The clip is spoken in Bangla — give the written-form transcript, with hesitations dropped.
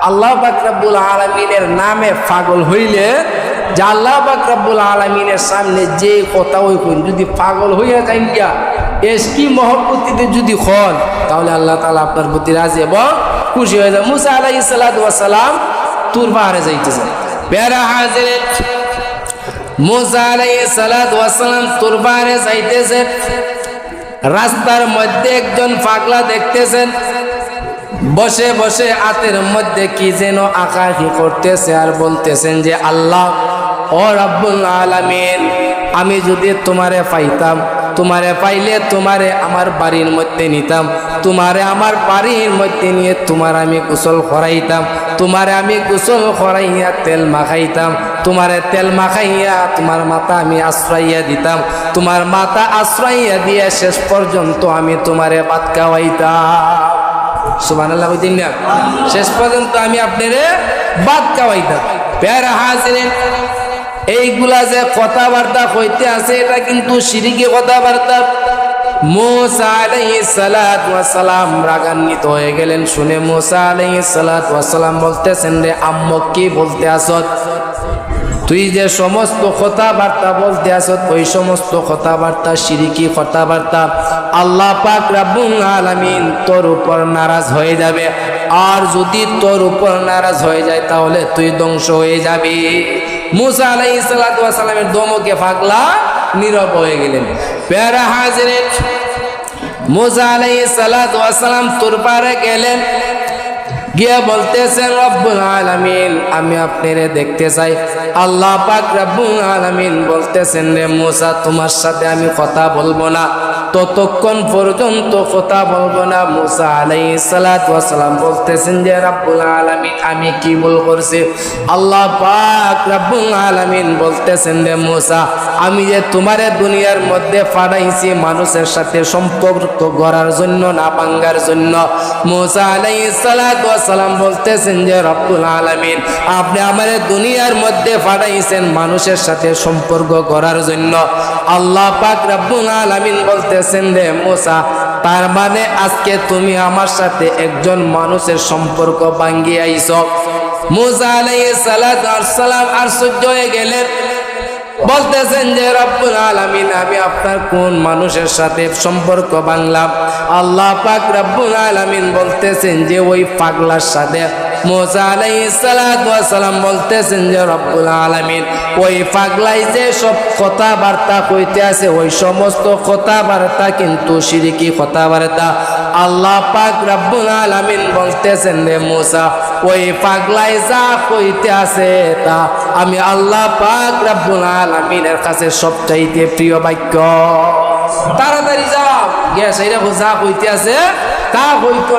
আল্লাহ পাক রব্বুল আলামিনের নামে পাগল হইলে যে আল্লাহ পাক রব্বুল আলামিনের সামনে যে কথা ওই কইন যদি পাগল হইয়া যান গিয়া এসকি মহব্বতিতে যদি হন তাহলে আল্লাহ তাআলা আপনার প্রতি রাজি এবং খুশি হয়ে যায়। মুসা আলাইহিস সালাতু ওয়াস সালাম তুর পাহাড়ে যাইতেছেন। প্যারা হাজিরিন, মুসা আলাইহিস সালাতু ওয়াস সালাম তুর পাহাড়ে যাইতেছেন। রাস্তার মধ্যে একজন পাগলা দেখতেছেন বসে বসে হাতের মধ্যে কি যেন আঁকাআঁকি করতেছে আর বলতেছেন যে আল্লাহ ও রব্বুল আলামিন, আমি যদি তোমারে পাইতাম, তোমারে পাইলে তোমারে আমার বাড়ির মধ্যে নিতাম, তোমারে আমার বাড়ির মধ্যে নিয়ে তোমার আমি গোসল করাইতাম, তোমারে আমি গোসল করাইয়া তেল মাখাইতাম, তোমারে তেল মাখাইয়া তোমার মাথা আমি আশ্রইয়া দিতাম, তোমার মাথা আশ্রইয়া দিয়ে শেষ পর্যন্ত আমি তোমারে ভাত খাওয়াইতাম। সুবহানাল্লাহ বলতেন না? শেষ পর্যন্ত আমি আপনারে ভাত খাওয়াইতাম। প্যারা হাজিরিন, এইগুলা যে কথাবার্তা কইতে আছে এটা কিন্তু শিরকি কথাবার্তা। মুসা আলাইহিস সালাতু ওয়াস সালাম রাগান্বিত হয়ে গেলেন। শুনে মুসা আলাইহিস সালাতু ওয়াস সালাম বলতেছেন রে আম্মু কি বলতে আসত? তুই যে সমস্ত কথাবার্তা বলতে আসত ওই সমস্ত কথাবার্তা শিরকি কথাবার্তা। আল্লাহ পাক রব্বুল আলামিন তোর উপর নারাজ হয়ে যাবে, আর যদি তোর উপর নারাজ হয়ে যায় তাহলে তুই ধ্বংস হয়ে যাবি। মুসা আলাইহিস সালাতু ওয়াস সালামের ধমকে পাগলা নীরব হয়ে গেলেন। প্যারা হাজিরিন, মুসা আলাইহিস সালাতু ওয়াস সালাম তুর পাহাড়ে গেলেন, গিয়া বলতেছেন রব্বুল আলামিন আমি আপনারে দেখতে চাই। আল্লাহ পাক রব্বুল আলামিন বলতেছেন রে মুসা তোমার সাথে আমি কথা বলবো না, ততক্ষণ পর্যন্ত কথা বলবো না। মুসা আলাইহিস সালাতু ওয়াস সালাম বলতেছেন যে রব্বুল আলামিন আমি কি ভুল করছি? আল্লাহ পাক রব্বুল আলামিন বলতেছেন রে মুসা আমি যে তোমারে দুনিয়ার মধ্যে পাঠাইছি মানুষের সাথে সম্পর্ক গড়ার জন্য না ভাঙার জন্য। মুসা আলাইহিস সালাতু ওয়াস সালাম বলতেছেন যে রব্বুল আলামিন আপনি আমারে দুনিয়ার মধ্যে পাঠাইছেন মানুষের সাথে সম্পর্ক গড়ার জন্য। আল্লাহ পাক রব্বুল আলামিন বলতেছেন রে মুসা তার মানে আজকে তুমি আমার সাথে একজন মানুষের সম্পর্ক ভাঙিয়ে আইছো। মুসা আলাইহিস সালাতু ওয়াস সালাম আশ্চর্য হয়ে গেলেন, বলতেছেন যে রব্বুল আলামিন আমি আপনার কোন মানুষের সাথে সম্পর্ক ভাঙলাম? আল্লাহ পাক রব্বুল আলামিন বলতেছেন যে ওই পাগলার সাথে। মুসা আলাইহিস সালাতু ওয়াস সালাম বলতেছেন যে রব্বুল আলামিন ওই পাগলাই যে সব কথাবার্তা কইতে আছে ওই সমস্ত কথাবার্তা কিন্তু শিরকি কথাবার্তা। আল্লাহ পাক রব্বুল আলামিন বলতেছেন রে মুসা ওই পাগলাই যা কইতে আছে তা আমি আল্লাহ পাক রব্বুল আলামিনের কাছে সবচাইতে প্রিয় বাক্য। তাড়াতাড়ি যাও গিয়া সেইরা যা কইতে আছে তা হইতো